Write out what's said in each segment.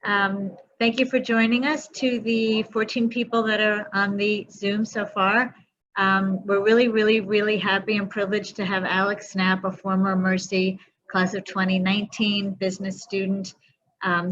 Thank you for joining us. To the 14 people that are on the Zoom so far, we're really happy and privileged to have Alex Snap, a former Mercy class of 2019 business student,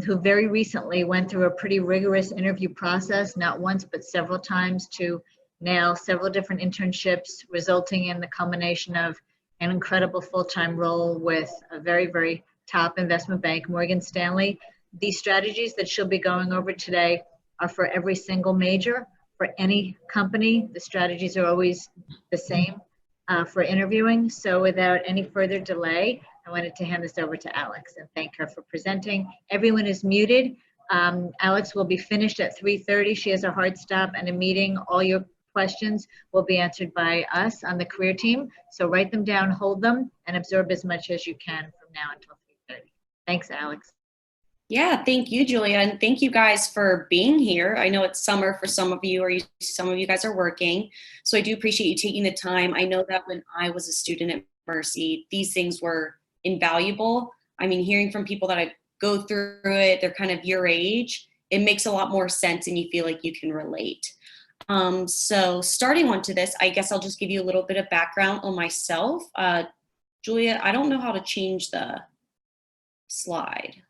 who very recently went through a pretty rigorous interview process, not once but several times, to nail several different internships, resulting in the culmination of an incredible full-time role with a very top investment bank, Morgan Stanley. These strategies that she'll be going over today are for every single major, for any company. The strategies are always the same for interviewing. So without any further delay, I wanted to hand this over to Alex and thank her for presenting. Everyone is muted. Alex will be finished at 3:30. She has a hard stop and a meeting. All your questions will be answered by us on the career team. So write them down, hold them, and absorb as much as you can from now until 3:30. Thanks, Alex. Yeah, thank you, Julia, and thank you guys for being here. I know it's summer for some of you, or some of you guys are working, so I do appreciate you taking the time. I know that when I was a student at Mercy, these things were invaluable. I mean, hearing from people that I go through it, they're kind of your age, it makes a lot more sense and you feel like you can relate. So starting onto this, I guess I'll just give you a little bit of background on myself. Julia, I don't know how to change the slide.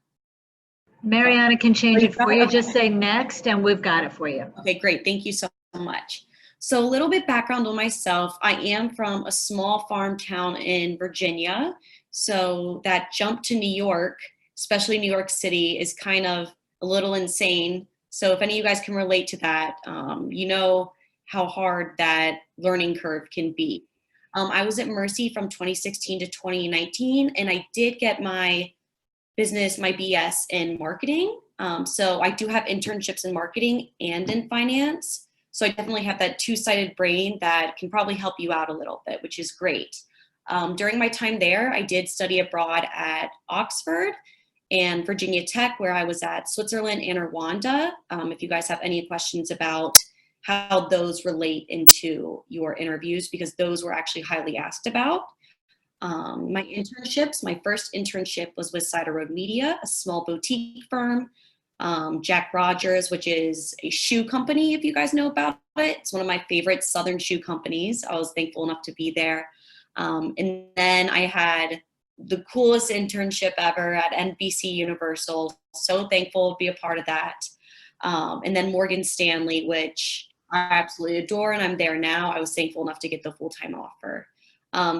Mariana can change it for you. Just say next and we've got it for you. Okay, great. Thank you so much. So a little bit background on myself. I am from a small farm town in Virginia. So that jump to New York, especially New York City, is kind of a little insane. So if any of you guys can relate to that, you know how hard that learning curve can be. I was at Mercy from 2016 to 2019, and I did get my BS in marketing. So I do have internships in marketing and in finance. So I definitely have that two-sided brain that can probably help you out a little bit, which is great. During my time there, I did study abroad at Oxford and Virginia Tech, where I was at Switzerland and Rwanda. If you guys have any questions about how those relate into your interviews, because those were actually highly asked about. My internships, my first internship was with Cider Road Media, a small boutique firm. Jack Rogers, which is a shoe company, if you guys know about it. It's one of my favorite Southern shoe companies. I was thankful enough to be there. And then I had the coolest internship ever at NBC Universal. So thankful to be a part of that. And then Morgan Stanley, which I absolutely adore, and I'm there now. I was thankful enough to get the full-time offer.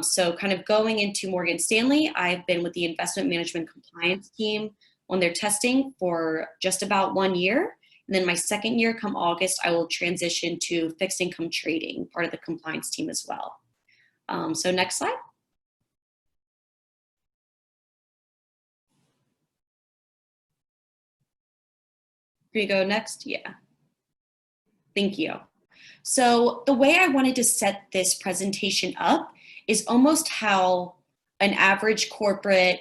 So kind of going into Morgan Stanley, I've been with the investment management compliance team on their testing for just about 1 year. And then my second year, come August, I will transition to fixed income trading, part of the compliance team as well. So next slide. Here you go next, yeah. Thank you. So the way I wanted to set this presentation up is almost how an average corporate,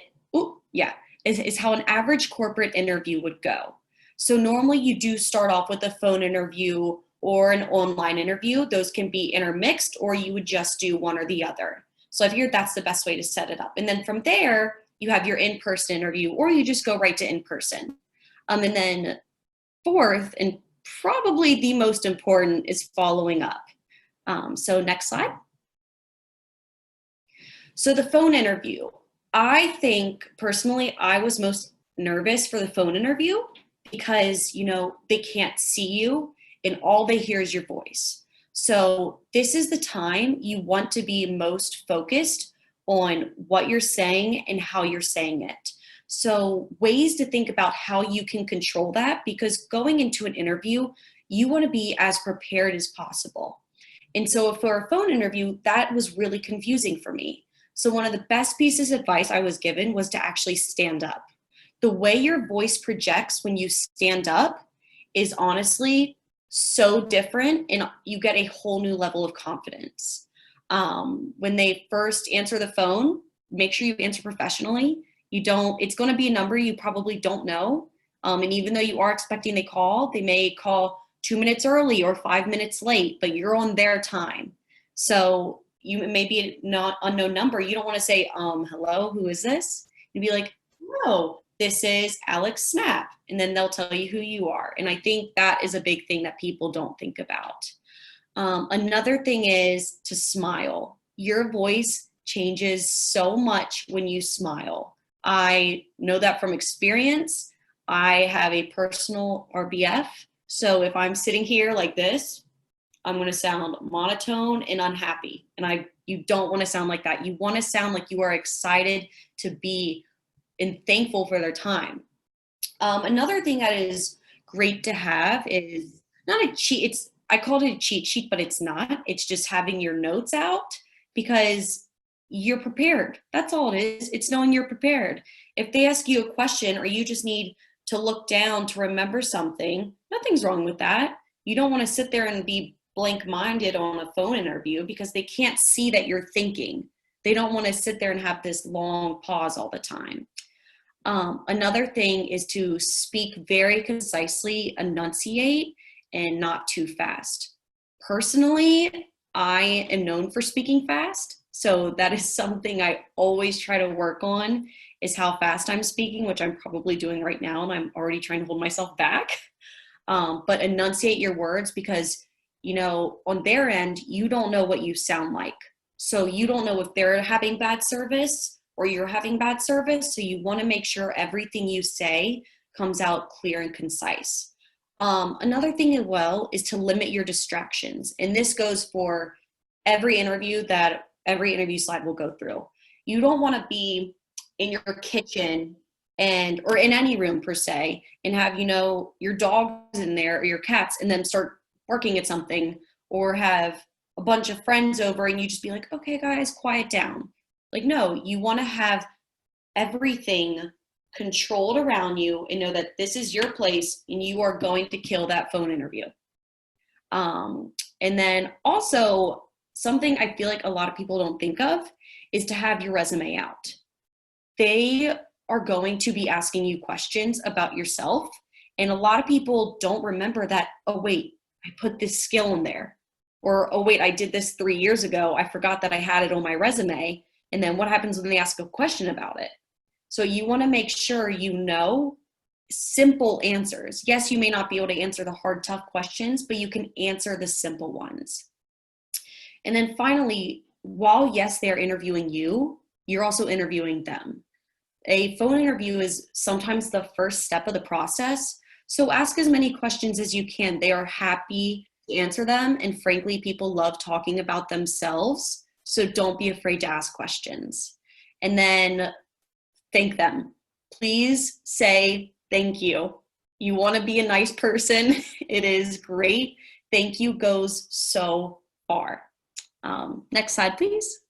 is how an average corporate interview would go. So normally you do start off with a phone interview or an online interview. Those can be intermixed, or you would just do one or the other. So I figured that's the best way to set it up. And then from there, you have your in-person interview, or you just go right to in-person. And then fourth, and probably the most important, is following up. So next slide. So the phone interview. I think personally, I was most nervous for the phone interview because, you know, they can't see you and all they hear is your voice. So this is the time you want to be most focused on what you're saying and how you're saying it. So ways to think about how you can control that, because going into an interview, you want to be as prepared as possible. And so for a phone interview, that was really confusing for me. So one of the best pieces of advice I was given was to actually stand up. The way your voice projects when you stand up is honestly so different, and you get a whole new level of confidence. When they first answer the phone, make sure you answer professionally. It's going to be a number you probably don't know. And even though you are expecting the call, they may call 2 minutes early or 5 minutes late, but you're on their time. So you may be an unknown number. You don't want to say, hello, who is this? You'd be like, no, this is Alex Snap, and then they'll tell you who you are. And I think that is a big thing that people don't think about. Another thing is to smile. Your voice changes so much when you smile. I know that from experience. I have a personal RBF. So if I'm sitting here like this, I'm going to sound monotone and unhappy. And you don't want to sound like that. You want to sound like you are excited to be and thankful for their time. Another thing that is great to have is not a cheat. I called it a cheat sheet, but it's not. It's just having your notes out because you're prepared. That's all it is. It's knowing you're prepared. If they ask you a question or you just need to look down to remember something, nothing's wrong with that. You don't want to sit there and be blank-minded on a phone interview because they can't see that you're thinking. They don't want to sit there and have this long pause all the time. Another thing is to speak very concisely, enunciate, and not too fast. Personally, I am known for speaking fast. So that is something I always try to work on, is how fast I'm speaking, which I'm probably doing right now, and I'm already trying to hold myself back. But enunciate your words because, on their end, you don't know what you sound like. So you don't know if they're having bad service or you're having bad service. So you want to make sure everything you say comes out clear and concise. Another thing as well is to limit your distractions. And this goes for every interview slide will go through. You don't want to be in your kitchen or in any room per se and have, your dogs in there or your cats and then start barking at something, or have a bunch of friends over and you just be like, okay, guys, quiet down. Like, no, you want to have everything controlled around you and know that this is your place and you are going to kill that phone interview. And then also something I feel like a lot of people don't think of is to have your resume out. They are going to be asking you questions about yourself. And a lot of people don't remember that, oh, wait, I put this skill in there. Or, oh, wait, I did this 3 years ago. I forgot that I had it on my resume. And then what happens when they ask a question about it? So you want to make sure you know simple answers. Yes, you may not be able to answer the hard, tough questions, but you can answer the simple ones. And then finally, while, yes, they're interviewing you, you're also interviewing them. A phone interview is sometimes the first step of the process. So ask as many questions as you can. They are happy to answer them. And frankly, people love talking about themselves. So don't be afraid to ask questions. And then thank them. Please say thank you. You want to be a nice person. It is great. Thank you goes so far. Next slide, please.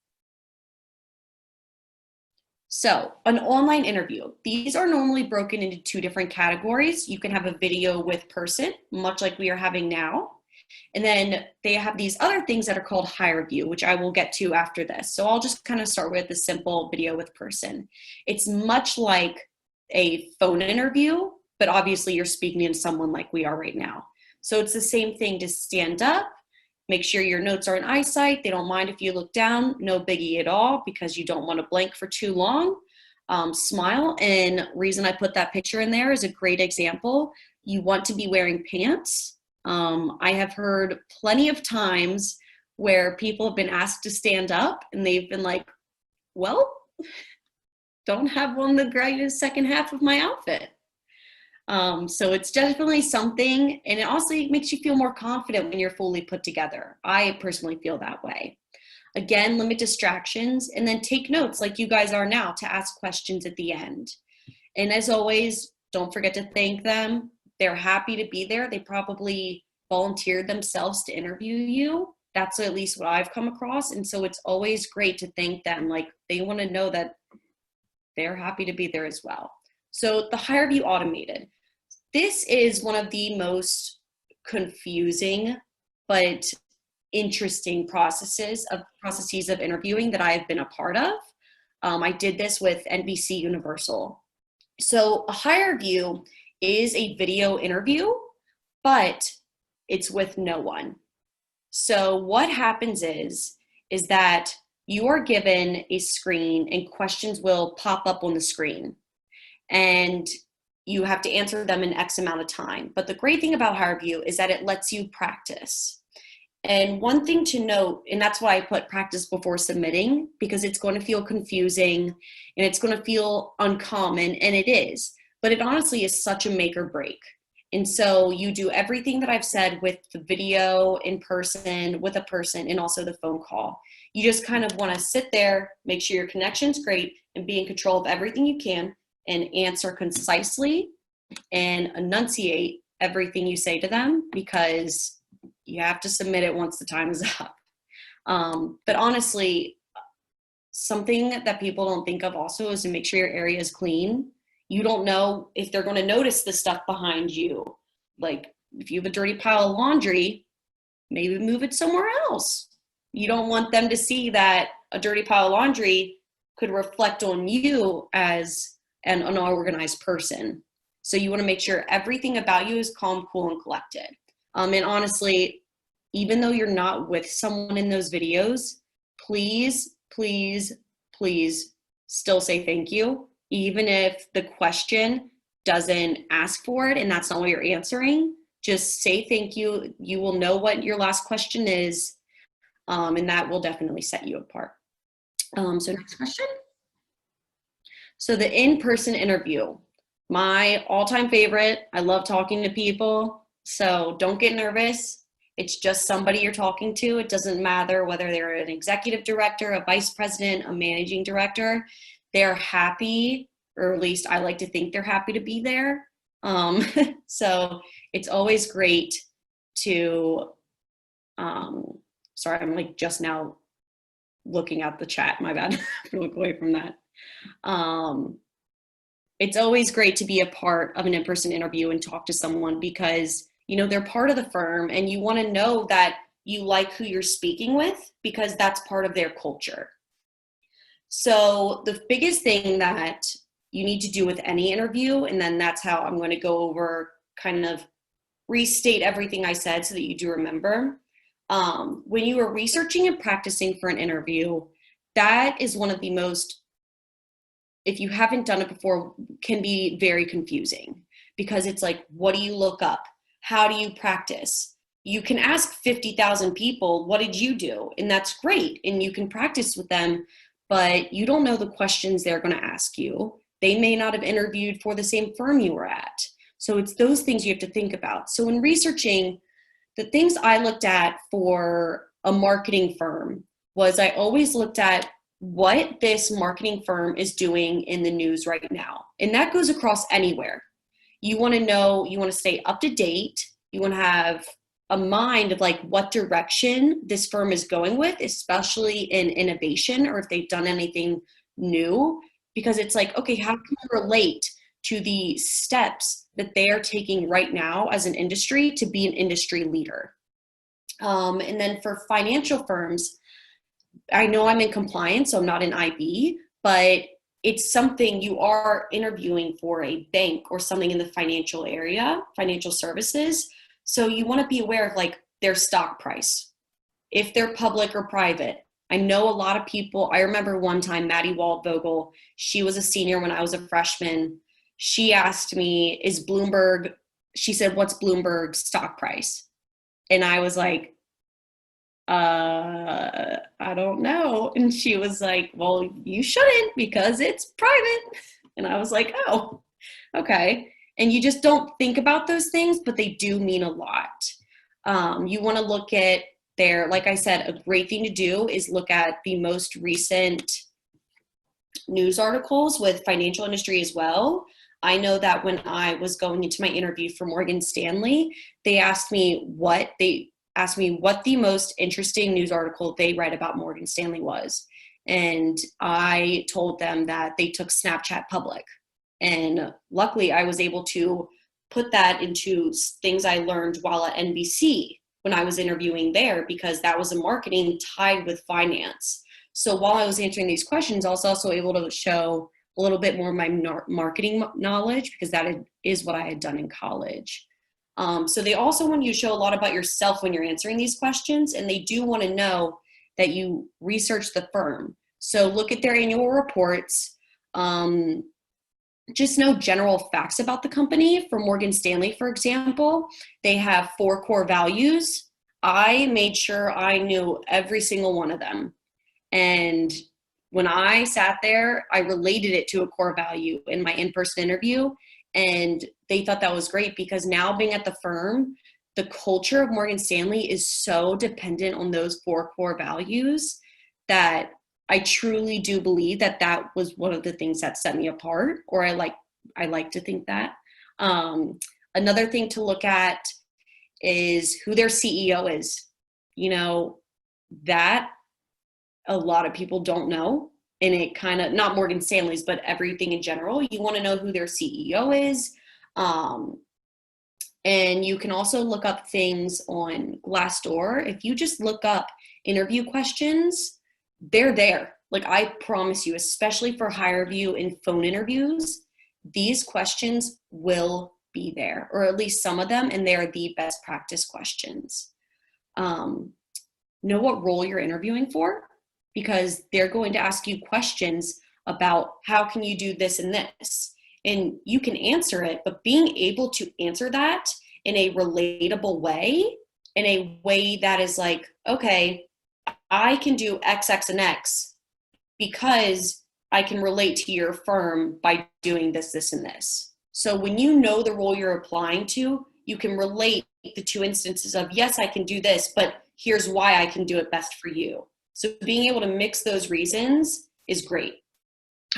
So an online interview. These are normally broken into 2 different categories. You can have a video with person, much like we are having now. And then they have these other things that are called higher view, which I will get to after this. So I'll just kind of start with the simple video with person. It's much like a phone interview, but obviously you're speaking to someone like we are right now. So it's the same thing to stand up, make sure your notes are in eyesight. They don't mind if you look down, no biggie at all, because you don't want to blank for too long. Smile, and reason I put that picture in there is a great example. You want to be wearing pants. I have heard plenty of times where people have been asked to stand up and they've been like, well, don't have on the greatest second half of my outfit. So it's definitely something, and it also makes you feel more confident when you're fully put together. I personally feel that way. Again, limit distractions and then take notes like you guys are now to ask questions at the end. And as always, don't forget to thank them. They're happy to be there. They probably volunteered themselves to interview you. That's at least what I've come across. And so it's always great to thank them. Like, they want to know that they're happy to be there as well. So the higher view automated. This is one of the most confusing but interesting processes of interviewing that I've been a part of. I did this with NBC Universal. So a higher view is a video interview, but it's with no one. So what happens is that you are given a screen and questions will pop up on the screen. and you have to answer them in X amount of time. But the great thing about HireVue is that it lets you practice. And one thing to note, and that's why I put practice before submitting, because it's going to feel confusing and it's going to feel uncommon, and it is, but it honestly is such a make or break. And so you do everything that I've said with the video, in person, with a person, and also the phone call. You just kind of want to sit there, make sure your connection's great, and be in control of everything you can, and answer concisely and enunciate everything you say to them, because you have to submit it once the time is up. But honestly, something that people don't think of also is to make sure your area is clean. You don't know if they're going to notice the stuff behind you. Like if you have a dirty pile of laundry, maybe move it somewhere else. You don't want them to see that a dirty pile of laundry could reflect on you as an unorganized person. So you want to make sure everything about you is calm, cool, and collected. And honestly, even though you're not with someone in those videos, please, please, please still say thank you. Even if the question doesn't ask for it and that's not what you're answering, just say thank you. You will know what your last question is, and that will definitely set you apart. So next question. So the in-person interview, my all-time favorite. I love talking to people, so don't get nervous. It's just somebody you're talking to. It doesn't matter whether they're an executive director, a vice president, a managing director. They're happy, or at least I like to think they're happy to be there. So it's always great to, sorry, I'm like just now looking at the chat, my bad. Look away from that. It's always great to be a part of an in-person interview and talk to someone, because you know they're part of the firm and you want to know that you like who you're speaking with, because that's part of their culture. So the biggest thing that you need to do with any interview, and then that's how I'm going to go over, kind of restate everything I said so that you do remember. When you are researching and practicing for an interview, that is one of the most, if you haven't done it before, can be very confusing, because it's like, what do you look up? How do you practice? You can ask 50,000 people, what did you do? And that's great. And you can practice with them, but you don't know the questions they're going to ask you. They may not have interviewed for the same firm you were at. So it's those things you have to think about. So in researching, the things I looked at for a marketing firm was I always looked at what this marketing firm is doing in the news right now. And that goes across anywhere. You want to know, you want to stay up to date. You want to have a mind of like what direction this firm is going with, especially in innovation, or if they've done anything new, because it's like, okay, how can you relate to the steps that they are taking right now as an industry to be an industry leader? And then for financial firms, I know I'm in compliance, so I'm not an IB, but it's something you are interviewing for a bank or something in the financial area, financial services. So you want to be aware of like their stock price, if they're public or private. I know a lot of people, I remember one time Maddie Waldvogel, she was a senior when I was a freshman. She asked me, is Bloomberg, she said, what's Bloomberg's stock price? And I was like, I don't know. And she was like, well, you shouldn't because it's private. And I was like, oh, okay. And you just don't think about those things, but they do mean a lot. You want to look at their, like I said, a great thing to do is look at the most recent news articles with financial industry as well. I know that when I was going into my interview for Morgan Stanley, they asked me what the most interesting news article they read about Morgan Stanley was. And I told them that they took Snapchat public. And luckily I was able to put that into things I learned while at NBC when I was interviewing there, because that was a marketing tied with finance. So while I was answering these questions, I was also able to show a little bit more of my marketing knowledge, because that is what I had done in college. So they also want you to show a lot about yourself when you're answering these questions, and they do want to know that you research the firm. So look at their annual reports. just know general facts about the company. For Morgan Stanley, for example, they have 4 core values. I made sure I knew every single one of them. And when I sat there, I related it to a core value in my in-person interview. And they thought that was great, because now being at the firm, the culture of Morgan Stanley is so dependent on those 4 core values that I truly do believe that that was one of the things that set me apart, or I like to think that. Another thing to look at is who their CEO is. You know, that a lot of people don't know, and it kind of, not Morgan Stanley's, but everything in general, you want to know who their CEO is. And you can also look up things on Glassdoor. If you just look up interview questions, they're there. Like, I promise you, especially for HireVue and phone interviews, these questions will be there, or at least some of them, and they're the best practice questions. Know what role you're interviewing for, because they're going to ask you questions about how can you do this and this, and you can answer it, but being able to answer that in a relatable way, in a way that is like, okay, I can do X, X, and X because I can relate to your firm by doing this, this, and this. So when you know the role you're applying to, you can relate the 2 instances of, yes, I can do this, but here's why I can do it best for you. So being able to mix those reasons is great.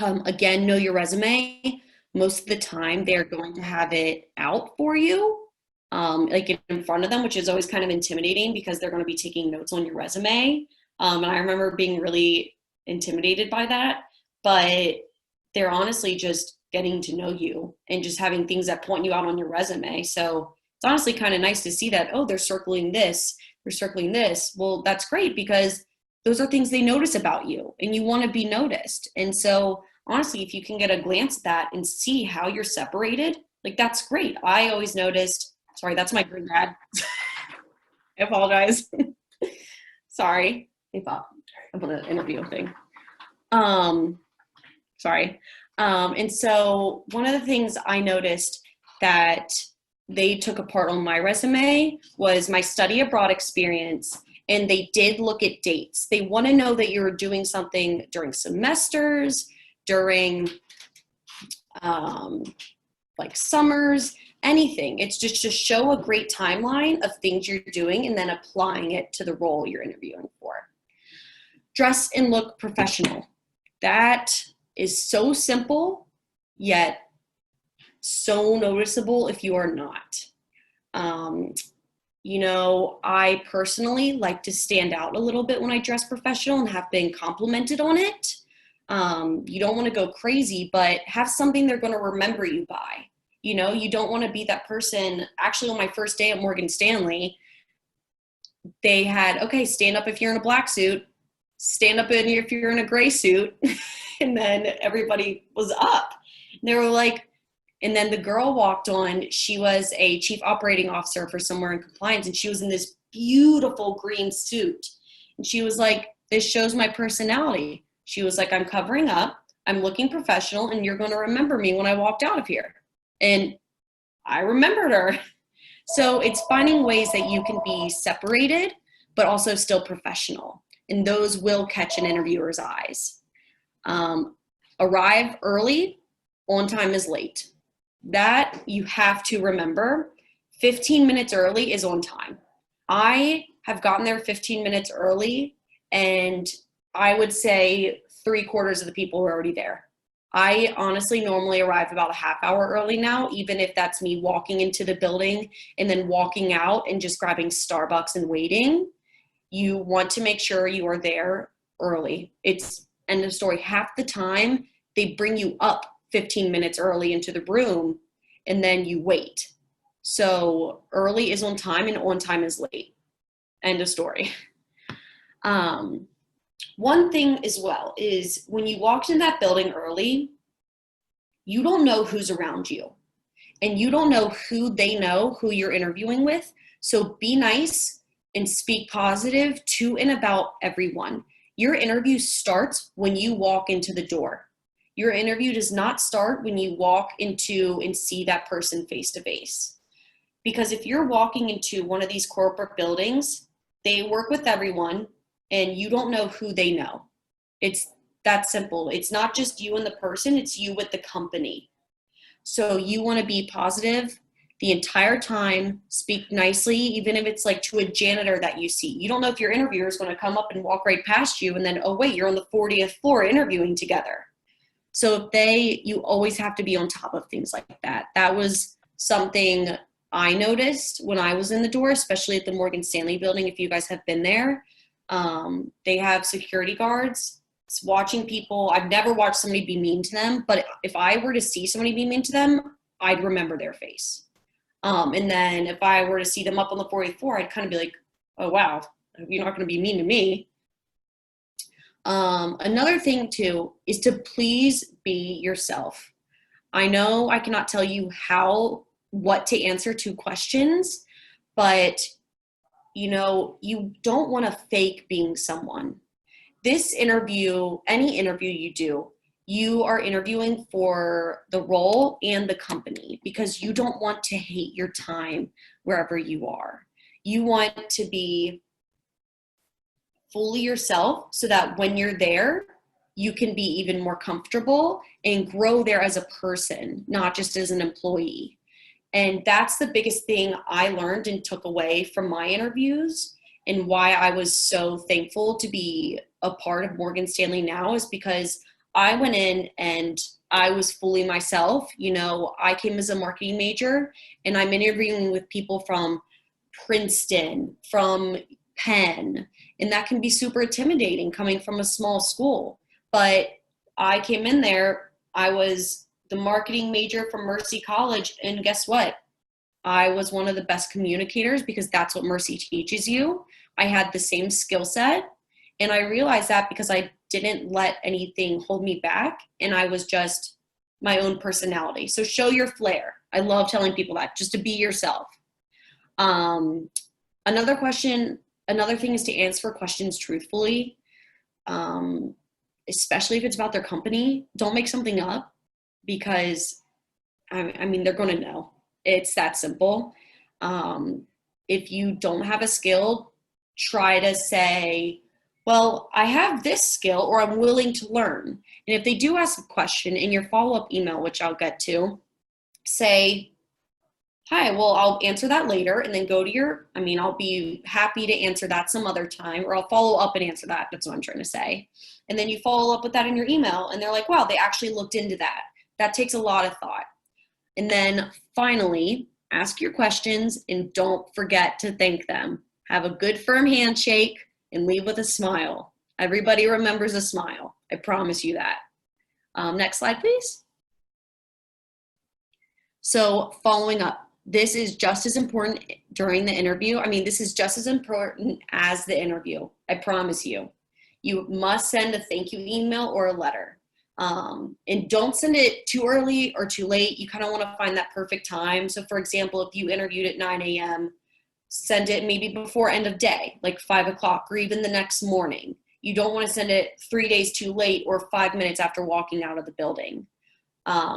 Again, know your resume. Most of the time, they're going to have it out for you, like in front of them, which is always kind of intimidating because they're going to be taking notes on your resume. And I remember being really intimidated by that, but they're honestly just getting to know you and just having things that point you out on your resume. So it's honestly kind of nice to see that, oh, they're circling this, they're circling this. Well, that's great, because those are things they notice about you and you want to be noticed. And so honestly, if you can get a glance at that and see how you're separated, like, that's great. I always noticed, sorry, that's my granddad. I apologize. Sorry. I thought about an interview thing. Sorry. And so one of the things I noticed that they took apart on my resume was my study abroad experience. And they did look at dates. They want to know that you're doing something during semesters, during like summers, anything. It's just to show a great timeline of things you're doing and then applying it to the role you're interviewing for. Dress and look professional. That is so simple, yet so noticeable if you are not. You know, I personally like to stand out a little bit when I dress professional and have been complimented on it. You don't want to go crazy, but have something they're going to remember you by. You know, you don't want to be that person. Actually, on my first day at Morgan Stanley, they had, okay, stand up if you're in a black suit, stand up if you're in a gray suit, and then everybody was up. And they were like, and then the girl walked on, she was a chief operating officer for somewhere in compliance, and she was in this beautiful green suit. And she was like, this shows my personality. She was like, I'm covering up, I'm looking professional, and you're going to remember me when I walked out of here. And I remembered her. So it's finding ways that you can be separated, but also still professional. And those will catch an interviewer's eyes. Arrive early, on time is late. That you have to remember. 15 minutes early is on time. I have gotten there 15 minutes early, and I would say 3/4 of the people were already there. I honestly normally arrive about a half hour early now, even if that's me walking into the building and then walking out and just grabbing Starbucks and waiting. You want to make sure you are there early. It's end of story. Half the time, they bring you up 15 minutes early into the room, and then you wait. So early is on time and on time is late. End of story. One thing as well is when you walked in that building early, you don't know who's around you, and you don't know who they know who you're interviewing with. So be nice and speak positive to and about everyone. Your interview starts when you walk into the door. Your interview does not start when you walk into and see that person face to face. Because if you're walking into one of these corporate buildings, they work with everyone and you don't know who they know. It's that simple. It's not just you and the person, it's you with the company. So you want to be positive the entire time, speak nicely, even if it's like to a janitor that you see. You don't know if your interviewer is going to come up and walk right past you and then, oh wait, you're on the 40th floor interviewing together. So you always have to be on top of things like that. That was something I noticed when I was in the door, especially at the Morgan Stanley building. If you guys have been there, they have security guards. It's watching people. I've never watched somebody be mean to them, but if I were to see somebody be mean to them, I'd remember their face. And then if I were to see them up on the 40th floor, I'd kind of be like, oh, wow, you're not going to be mean to me. Another thing too is to please be yourself. I know I cannot tell you what to answer to questions, but you don't want to fake being someone. This interview, any interview you do, you are interviewing for the role and the company because you don't want to hate your time wherever you are. You want to be fully yourself so that when you're there, you can be even more comfortable and grow there as a person, not just as an employee. And that's the biggest thing I learned and took away from my interviews, and why I was so thankful to be a part of Morgan Stanley now is because I went in and I was fully myself. I came as a marketing major and I'm interviewing with people from Princeton, from Penn, and that can be super intimidating coming from a small school. But I came in there, I was the marketing major from Mercy College, and guess what? I was one of the best communicators because that's what Mercy teaches you. I had the same skill set, and I realized that because I didn't let anything hold me back, and I was just my own personality. So show your flair. I love telling people that, just to be yourself. Another thing is to answer questions truthfully, especially if it's about their company. Don't make something up because, they're going to know. It's that simple. If you don't have a skill, try to say, well, I have this skill, or I'm willing to learn. And if they do ask a question in your follow-up email, which I'll get to, say, hi, well, I'll answer that later, and then go to I'll be happy to answer that some other time, or I'll follow up and answer that. That's what I'm trying to say. And then you follow up with that in your email, and they're like, wow, they actually looked into that. That takes a lot of thought. And then finally, ask your questions and don't forget to thank them. Have a good firm handshake and leave with a smile. Everybody remembers a smile. I promise you that. Next slide, please. So following up, this is just as important during the interview. This is just as important as the interview. I promise you. You must send a thank you email or a letter. And don't send it too early or too late. You kind of want to find that perfect time. So for example, if you interviewed at 9 a.m., send it maybe before end of day, like 5 o'clock, or even the next morning. You don't want to send it 3 days too late or 5 minutes after walking out of the building.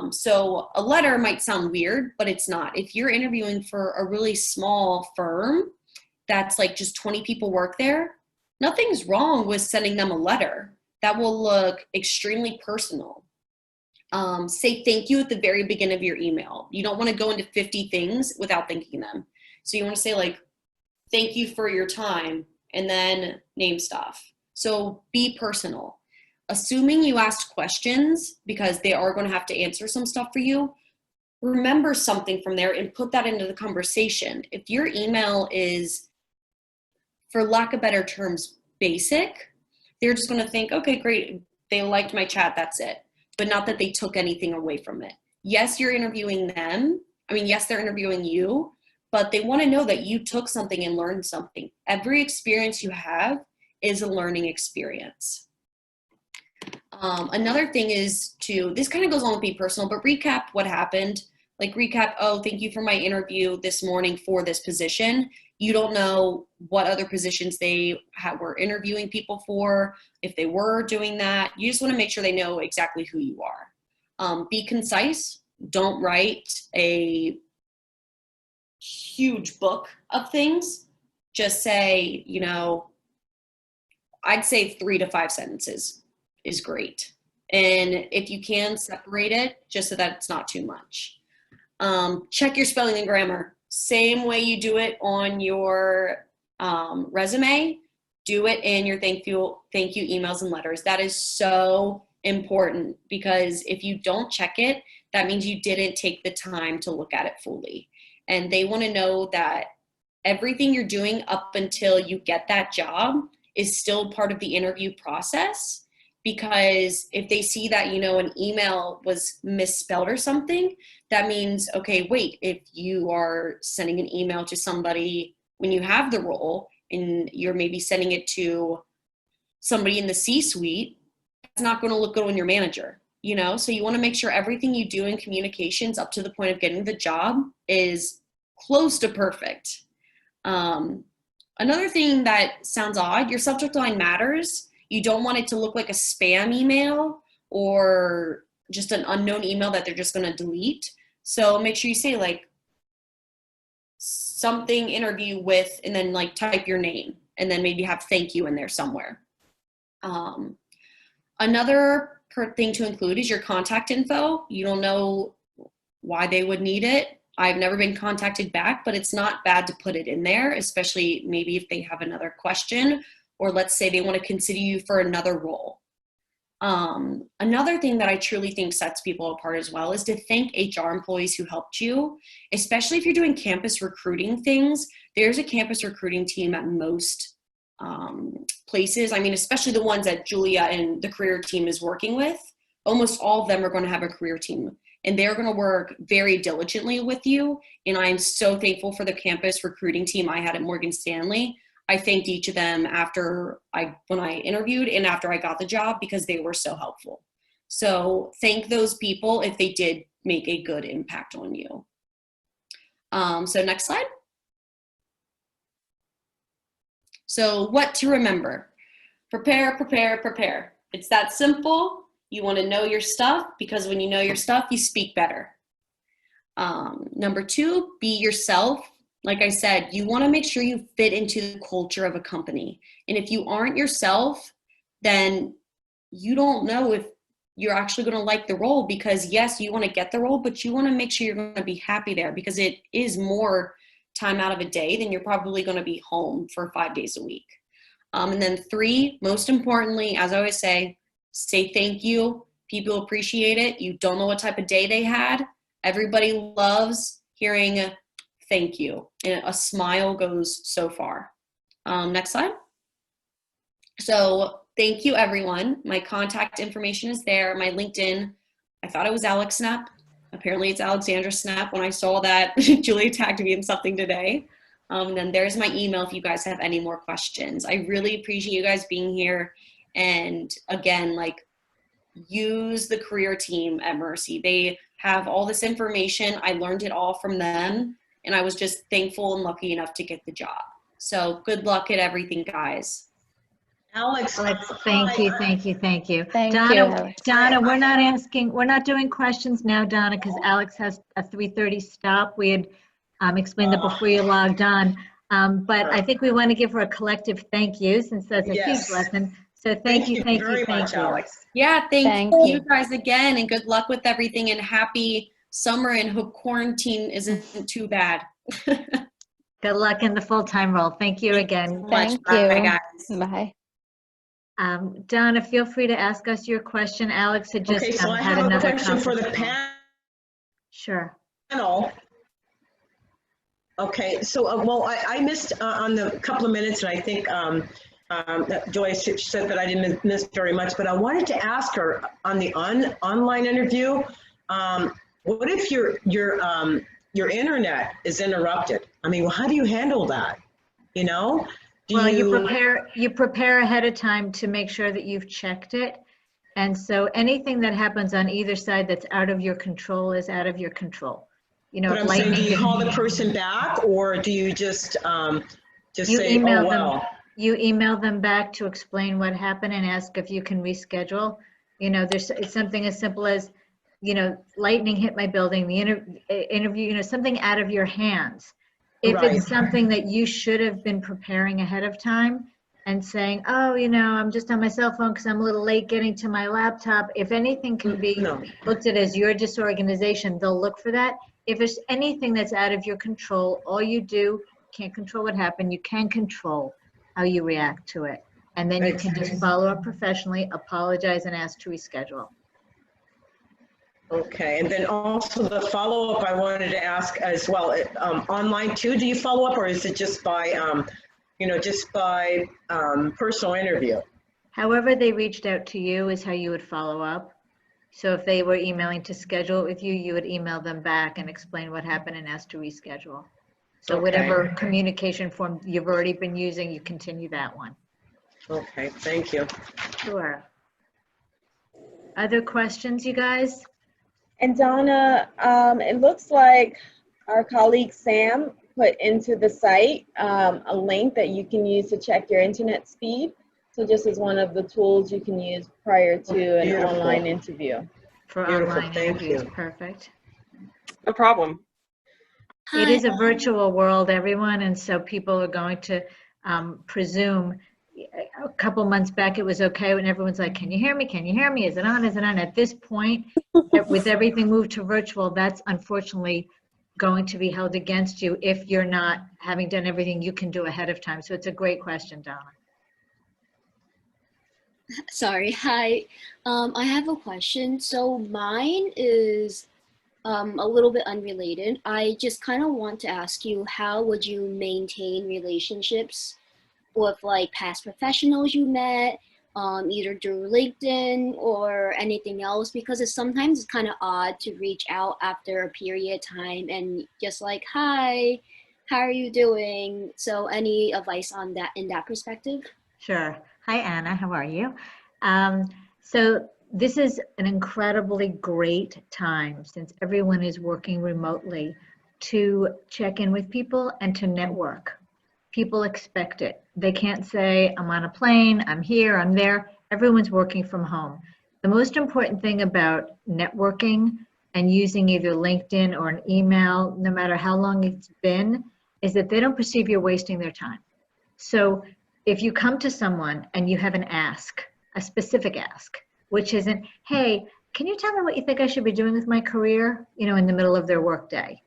So a letter might sound weird, but it's not. If you're interviewing for a really small firm that's like just 20 people work there, nothing's wrong with sending them a letter. That will look extremely personal. Say thank you at the very beginning of your email. You don't want to go into 50 things without thanking them. So you want to say like, thank you for your time, and then name stuff. So be personal. Assuming you asked questions, because they are going to have to answer some stuff for you, remember something from there and put that into the conversation. If your email is, for lack of better terms, basic, they're just going to think, okay, great, they liked my chat, that's it. But not that they took anything away from it. Yes, you're interviewing them. Yes, they're interviewing you, but they want to know that you took something and learned something. Every experience you have is a learning experience. Another thing is this kind of goes on with be personal, but recap what happened. like recap, oh, thank you for my interview this morning for this position. You don't know what other positions they were interviewing people for, if they were doing that. You just want to make sure they know exactly who you are. Be concise. Don't write a huge book of things. Just say, you know, I'd say 3 to 5 sentences is great. And if you can, separate it just so that it's not too much. Check your spelling and grammar. Same way you do it on your resume, do it in your thank you emails and letters. That is so important, because if you don't check it, that means you didn't take the time to look at it fully. And they want to know that everything you're doing up until you get that job is still part of the interview process. Because if they see that, you know, an email was misspelled or something, that means, okay, wait, if you are sending an email to somebody when you have the role and you're maybe sending it to somebody in the C-suite, it's not going to look good on your manager, you know? So you want to make sure everything you do in communications up to the point of getting the job is close to perfect. Another thing that sounds odd, your subject line matters. You don't want it to look like a spam email or just an unknown email that they're just going to delete. So make sure you say like something interview with, and then like type your name, and then maybe have thank you in there somewhere. Another thing to include is your contact info. You don't know why they would need it. I've never been contacted back, but it's not bad to put it in there, especially maybe if they have another question, or let's say they want to consider you for another role. Another thing that I truly think sets people apart as well is to thank HR employees who helped you, especially if you're doing campus recruiting things. There's a campus recruiting team at most places. I mean, especially the ones that Julia and the career team is working with. Almost all of them are going to have a career team, and they're going to work very diligently with you. And I'm so thankful for the campus recruiting team I had at Morgan Stanley. I thanked each of them when I interviewed and after I got the job, because they were so helpful. So thank those people if they did make a good impact on you. So next slide. So what to remember: prepare, prepare, prepare. It's that simple. You want to know your stuff, because when you know your stuff, you speak better. Number 2, be yourself. Like I said, you want to make sure you fit into the culture of a company. And if you aren't yourself, then you don't know if you're actually going to like the role, because yes, you want to get the role, but you want to make sure you're going to be happy there, because it is more time out of a day than you're probably going to be home for 5 days a week. And then 3, most importantly, as I always say thank you. People appreciate it. You don't know what type of day they had. Everybody loves hearing thank you, and a smile goes so far. Next slide. So thank you, everyone. My contact information is there. My LinkedIn, I thought it was Alex Snap. Apparently it's Alexandra Snap when I saw that Julia tagged me in something today. And then there's my email if you guys have any more questions. I really appreciate you guys being here. And again, like, use the career team at Mercy. They have all this information. I learned it all from them, and I was just thankful and lucky enough to get the job. So good luck at everything, guys. Alex, thank you. Thank Donna, you, Alex. Donna, we're not doing questions now, Donna, because Alex has a 3:30 stop. We had explained that before you logged on. But I think we want to give her a collective thank you, since that's a huge lesson. So thank you very much, Alex. Yeah, thank Thank you you. guys again, and good luck with everything, and happy summer, and hope quarantine isn't too bad. Good luck in the full-time role. Thank you again. Thank Bye, you. guys. Bye. Donna, feel free to ask us your question. Alex had just Okay, so I had have a another question for the conference call. Sure. panel. Okay, so, well, I missed on the couple of minutes, and I think that Joyce said that I didn't miss very much, but I wanted to ask her on the online interview, what if your internet is interrupted? I mean, how do you handle that? You know? Well, you prepare ahead of time to make sure that you've checked it. And so anything that happens on either side that's out of your control is out of your control. you know, But if I'm saying, do lightning you call the person back, or do you just You say, email oh, them. well? You email them back to explain what happened and ask if you can reschedule. You know, it's something as simple as, you know, lightning hit my building, the interview, you know, something out of your hands. If Right. it's something that you should have been preparing ahead of time and saying, oh, you know, I'm just on my cell phone because I'm a little late getting to my laptop. If anything can be No. looked at as your disorganization, they'll look for that. If there's anything that's out of your control, all you do, can't control what happened, you can control how you react to it. And then you can just follow up professionally, apologize, and ask to reschedule. Okay, and then also the follow-up I wanted to ask as well, online too, do you follow up, or is it just by, personal interview? However they reached out to you is how you would follow up. So if they were emailing to schedule it with you, you would email them back and explain what happened and ask to reschedule. So Okay. whatever communication form you've already been using, you continue that one. Okay, thank you. Sure. Other questions, you guys? And Donna, it looks like our colleague Sam put into the site a link that you can use to check your internet speed. So just as one of the tools you can use prior to an Beautiful. online interview. For Beautiful, online thank interviews, you. perfect. No problem. It is a virtual world, everyone, and so people are going to presume. A couple months back, it was okay when everyone's like, can you hear me? Can you hear me? Is it on? Is it on? At this point, with everything moved to virtual, that's unfortunately going to be held against you if you're not having done everything you can do ahead of time. So it's a great question, Donna. Sorry, hi. I have a question. So mine is a little bit unrelated. I just kind of want to ask you, how would you maintain relationships with like past professionals you met, either through LinkedIn or anything else? Because it's sometimes kind of odd to reach out after a period of time and just like, hi, how are you doing? So any advice on that in that perspective? Sure. Hi, Anna. How are you? So this is an incredibly great time, since everyone is working remotely, to check in with people and to network. People expect it. They can't say, I'm on a plane, I'm here, I'm there. Everyone's working from home. The most important thing about networking and using either LinkedIn or an email, no matter how long it's been, is that they don't perceive you're wasting their time. So if you come to someone and you have an ask, a specific ask, which isn't, hey, can you tell me what you think I should be doing with my career, in the middle of their workday?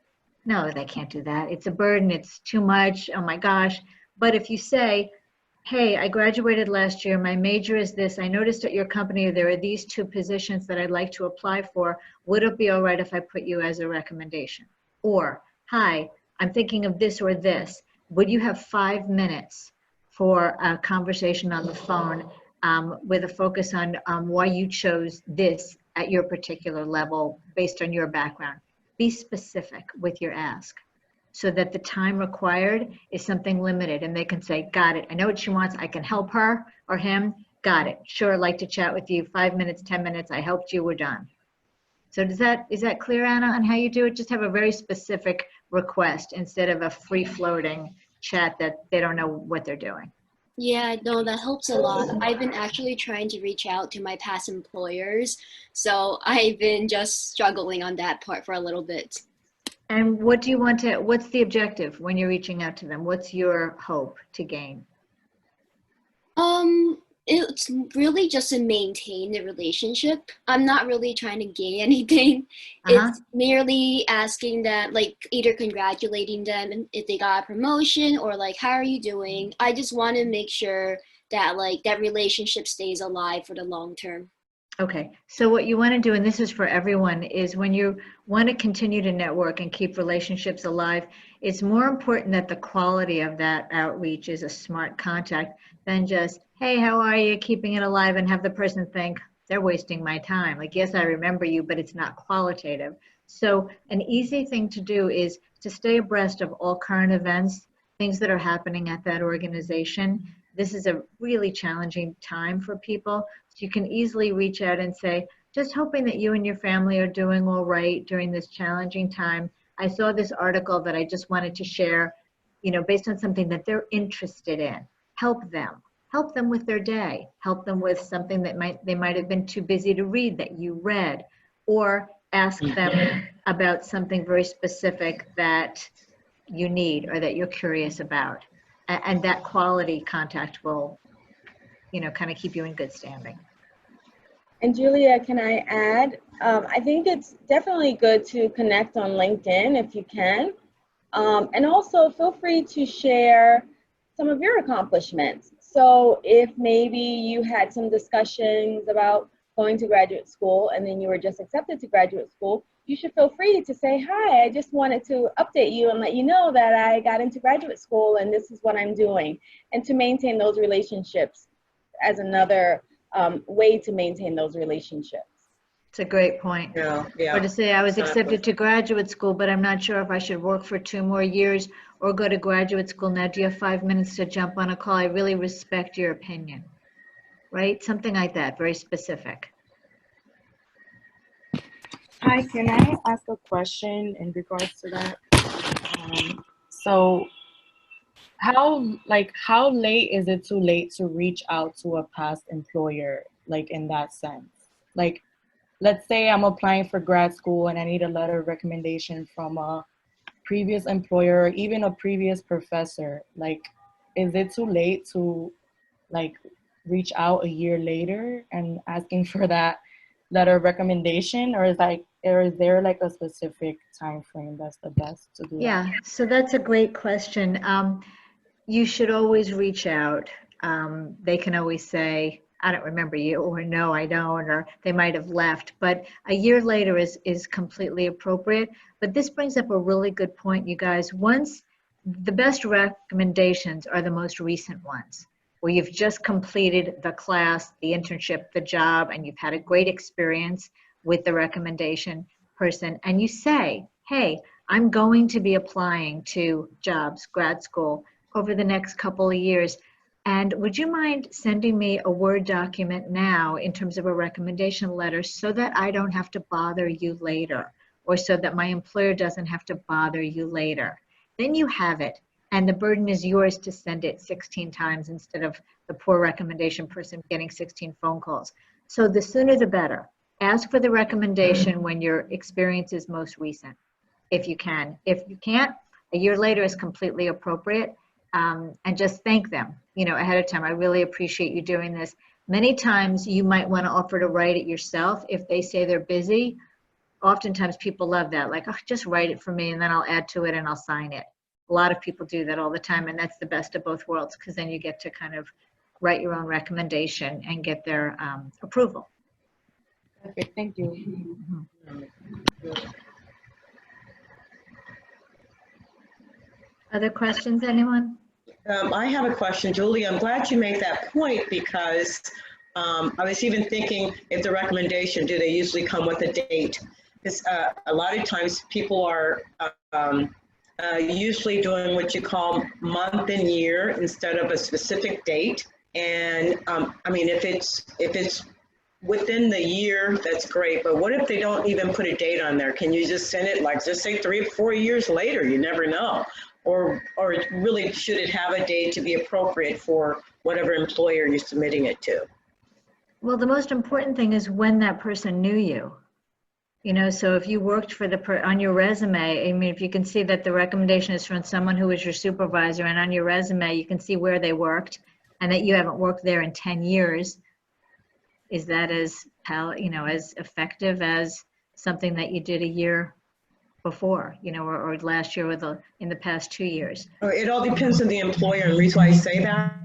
No, they can't do that. It's a burden. It's too much. Oh my gosh. But if you say, hey, I graduated last year. My major is this. I noticed at your company there are these 2 positions that I'd like to apply for. Would it be all right if I put you as a recommendation? Or, hi, I'm thinking of this or this. Would you have 5 minutes for a conversation on the phone with a focus on why you chose this at your particular level based on your background? Be specific with your ask so that the time required is something limited and they can say, got it. I know what she wants. I can help her or him. Got it. Sure. I'd like to chat with you. 5 minutes, 10 minutes. I helped you. We're done. So is that clear, Anna, on how you do it? Just have a very specific request instead of a free floating chat that they don't know what they're doing. Yeah, no, that helps a lot. I've been actually trying to reach out to my past employers, so I've been just struggling on that part for a little bit. And what do you want to, what's the objective when you're reaching out to them? What's your hope to gain? It's really just to maintain the relationship. I'm not really trying to gain anything. It's merely asking them, like either congratulating them if they got a promotion or like, how are you doing? I just want to make sure that like that relationship stays alive for the long term. Okay, so what you want to do, and this is for everyone, is when you want to continue to network and keep relationships alive, it's more important that the quality of that outreach is a smart contact than just, hey, how are you, keeping it alive, and have the person think, they're wasting my time. Like, yes, I remember you, but it's not qualitative. So an easy thing to do is to stay abreast of all current events, things that are happening at that organization. This is a really challenging time for people. So you can easily reach out and say, just hoping that you and your family are doing all right during this challenging time. I saw this article that I just wanted to share, based on something that they're interested in. Help them with their day, help them with something that they might have been too busy to read that you read, or ask them about something very specific that you need or that you're curious about. And that quality contact will, kind of keep you in good standing. And Julia, can I add? I think it's definitely good to connect on LinkedIn if you can. And also feel free to share some of your accomplishments. So if maybe you had some discussions about going to graduate school and then you were just accepted to graduate school, you should feel free to say, hi, I just wanted to update you and let you know that I got into graduate school and this is what I'm doing. And to maintain those relationships as another way to maintain those relationships. It's a great point. Yeah. Or to say, I was accepted to graduate school, but I'm not sure if I should work for 2 more years or go to graduate school now. Do you have 5 minutes to jump on a call? I really respect your opinion, right? Something like that, very specific. Hi, can I ask a question in regards to that? So how late is it too late to reach out to a past employer, like in that sense? Like, let's say I'm applying for grad school and I need a letter of recommendation from a previous employer or even a previous professor. Like, is it too late to like reach out a year later and asking for that letter of recommendation, or is there like a specific time frame that's the best to do that? Yeah, so that's a great question. You should always reach out. They can always say, I don't remember you, or no, I don't, or they might have left. But a year later is completely appropriate. But this brings up a really good point, you guys. Once the best recommendations are the most recent ones, where you've just completed the class, the internship, the job, and you've had a great experience with the recommendation person. And you say, hey, I'm going to be applying to jobs, grad school, over the next couple of years. And would you mind sending me a Word document now in terms of a recommendation letter so that I don't have to bother you later, or so that my employer doesn't have to bother you later? Then you have it, and the burden is yours to send it 16 times instead of the poor recommendation person getting 16 phone calls. So the sooner the better. Ask for the recommendation when your experience is most recent, if you can. If you can't, a year later is completely appropriate. And just thank them, ahead of time. I really appreciate you doing this. Many times you might want to offer to write it yourself. If they say they're busy, oftentimes people love that. Like, oh, just write it for me and then I'll add to it and I'll sign it. A lot of people do that all the time, and that's the best of both worlds, because then you get to kind of write your own recommendation and get their approval. Perfect, thank you. Other questions, anyone? I have a question, Julie. I'm glad you made that point, because I was even thinking, if the recommendation, do they usually come with a date? Because a lot of times people are usually doing what you call month and year instead of a specific date. And I mean, if it's within the year, that's great. But what if they don't even put a date on there? Can you just send it, like, just say 3 or 4 years later? You never know. Or really, should it have a date to be appropriate for whatever employer you're submitting it to? Well, the most important thing is when that person knew you. So if you worked for on your resume, I mean, if you can see that the recommendation is from someone who was your supervisor, and on your resume you can see where they worked and that you haven't worked there in 10 years, is that as effective as something that you did a year before, or last year in the past 2 years? It all depends on the employer, and the reason why I say that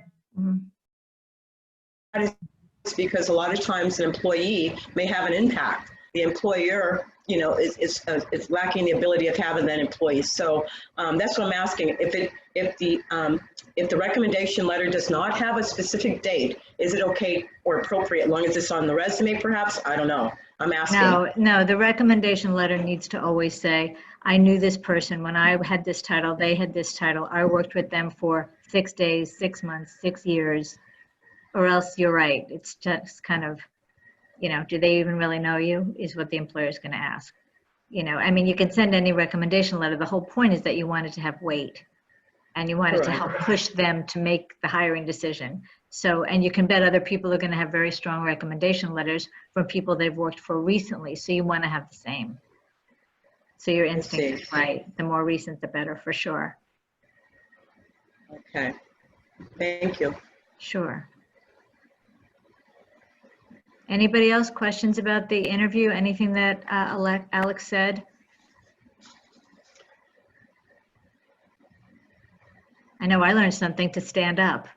is because a lot of times an employee may have an impact. The employer, is lacking the ability of having that employee. So that's what I'm asking. If the recommendation letter does not have a specific date, is it okay or appropriate, as long as it's on the resume, perhaps? I don't know. I'm asking. No, the recommendation letter needs to always say, I knew this person when I had this title, they had this title, I worked with them for 6 days, 6 months, 6 years, or else you're right. It's just kind of, do they even really know you, is what the employer is going to ask. You know, I mean, you can send any recommendation letter. The whole point is that you wanted to have weight and you wanted to Correct. help push them to make the hiring decision. So, and you can bet other people are going to have very strong recommendation letters from people they've worked for recently. So you want to have the same. So your instinct is right. The more recent, the better, for sure. Okay. Thank you. Sure. Anybody else questions about the interview? Anything that Alex said? I know I learned something to stand up.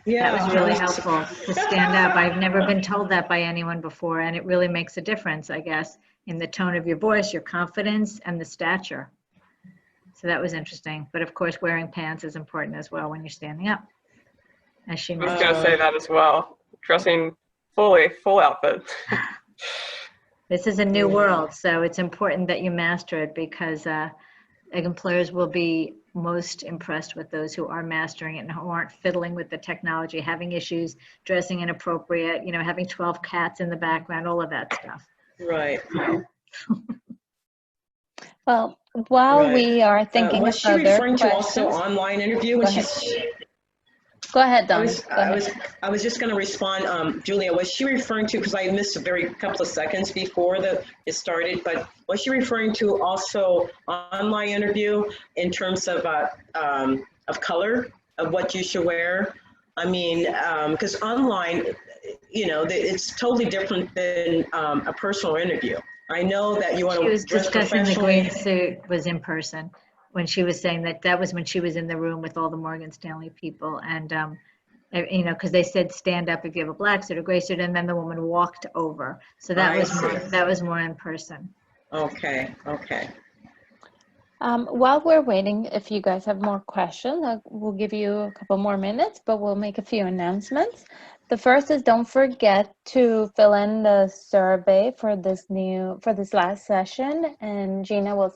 Yeah. That was really helpful to stand up. I've never been told that by anyone before, and it really makes a difference, I guess, in the tone of your voice, your confidence, and the stature. So that was interesting. But of course, wearing pants is important as well when you're standing up, as she I was mentioned. going to say that as well. Dressing full outfit. This is a new world, so it's important that you master it, because employers will be most impressed with those who are mastering it and who aren't fiddling with the technology, having issues, dressing inappropriate, you know, having 12 cats in the background, all of that stuff. Right. Well, while Right. we are thinking Was of she other referring to also questions, online interview? go Was ahead. she? Go ahead, Don. I was just going to respond, Julia. Was she referring to, because I missed a very couple of seconds before it started, but was she referring to also online interview in terms of color, of what you should wear? I mean, because online, you know, it's totally different than a personal interview. I know that you want She to was dress discussing the professionally. green suit was in person, when she was saying that was when she was in the room with all the Morgan Stanley people. And, you know, because they said stand up if you have a black suit or gray suit, and then the woman walked over. So that was more in person. Okay. While we're waiting, if you guys have more questions, we'll give you a couple more minutes, but we'll make a few announcements. The first is, don't forget to fill in the survey for this last session, and Gina will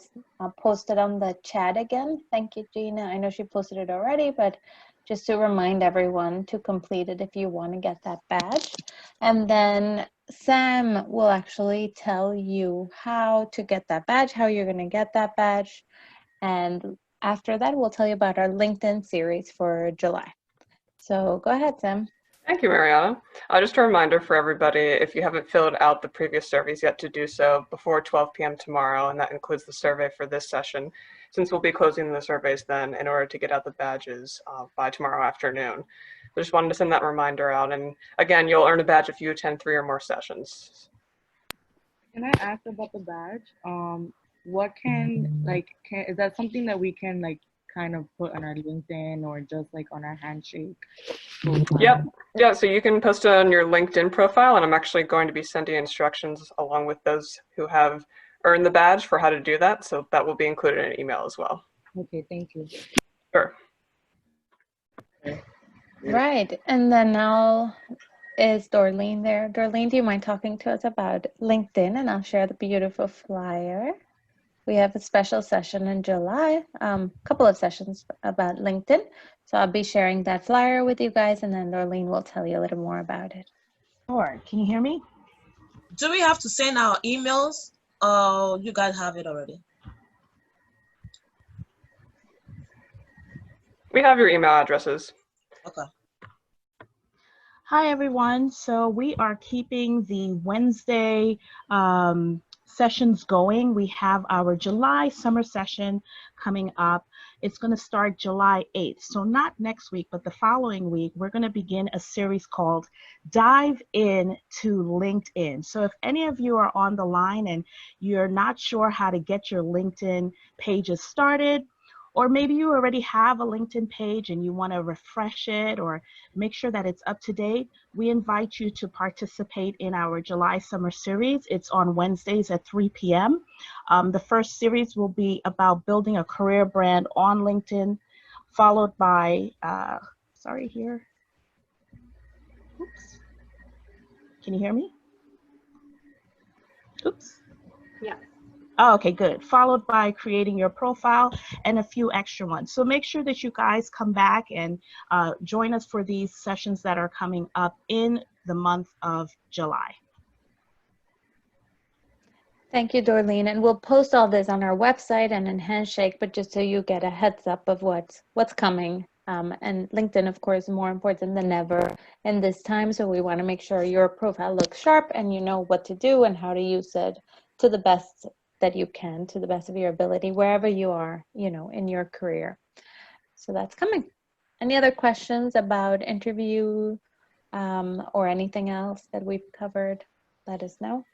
post it on the chat again. Thank you, Gina. I know she posted it already, but just to remind everyone to complete it if you want to get that badge. And then Sam will actually tell you how to get that badge, how you're going to get that badge. And after that, we'll tell you about our LinkedIn series for July. So go ahead, Sam. Thank you, Mariana. Just a reminder for everybody, if you haven't filled out the previous surveys yet, to do so before 12 p.m. tomorrow, and that includes the survey for this session, since we'll be closing the surveys then in order to get out the badges by tomorrow afternoon. I just wanted to send that reminder out, and again, you'll earn a badge if you attend 3 or more sessions. Can I ask about the badge? What is that something that we can kind of put on our LinkedIn or just on our handshake? Yep. Yeah, so you can post it on your LinkedIn profile, and I'm actually going to be sending instructions along with those who have earned the badge for how to do that. So that will be included in an email as well. Okay, thank you. Sure. Right, and then now is Dorleen there. Dorleen, do you mind talking to us about LinkedIn? And I'll share the beautiful flyer. We have a special session in July, couple of sessions about LinkedIn. So I'll be sharing that flyer with you guys, and then Dorleen will tell you a little more about it. Sure. Can you hear me? Do we have to send our emails, or you guys have it already? We have your email addresses. Okay. Hi, everyone. So we are keeping the Wednesday sessions going. We have our July summer session coming up. It's going to start July 8th. So not next week, but the following week, we're going to begin a series called Dive In to LinkedIn. So if any of you are on the line and you're not sure how to get your LinkedIn pages started, or maybe you already have a LinkedIn page and you want to refresh it or make sure that it's up to date, we invite you to participate in our July summer series. It's on Wednesdays at 3 p.m. The first series will be about building a career brand on LinkedIn, followed by, sorry here. Oops. Can you hear me? Oops. Yeah. Oh, okay, good. Followed by creating your profile and a few extra ones. So make sure that you guys come back and join us for these sessions that are coming up in the month of July. Thank you, Dorleen. And we'll post all this on our website and in Handshake, but just so you get a heads up of what's coming. And LinkedIn, of course, more important than ever in this time. So we want to make sure your profile looks sharp and you know what to do and how to use it to the best that you can, to the best of your ability, wherever you are, in your career. So that's coming. Any other questions about interview or anything else that we've covered? Let us know.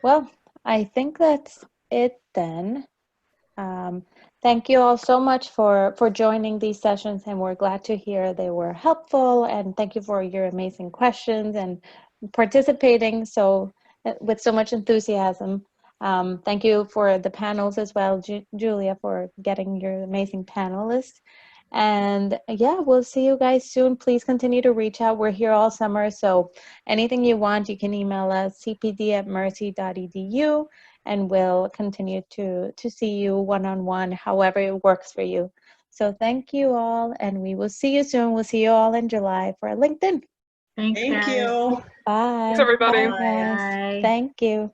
Well, I think that's it then. Thank you all so much for joining these sessions, and we're glad to hear they were helpful, and thank you for your amazing questions and participating with so much enthusiasm. Thank you for the panels as well, Julia, for getting your amazing panelists. And yeah, we'll see you guys soon. Please continue to reach out. We're here all summer, so anything you want, you can email us cpd@mercy.edu, and we'll continue to see you one-on-one, however it works for you. So thank you all, and we will see you soon. We'll see you all in July for LinkedIn. Thanks, Thank guys. you. Bye. Thanks, everybody. Bye, guys. Bye. Thank you.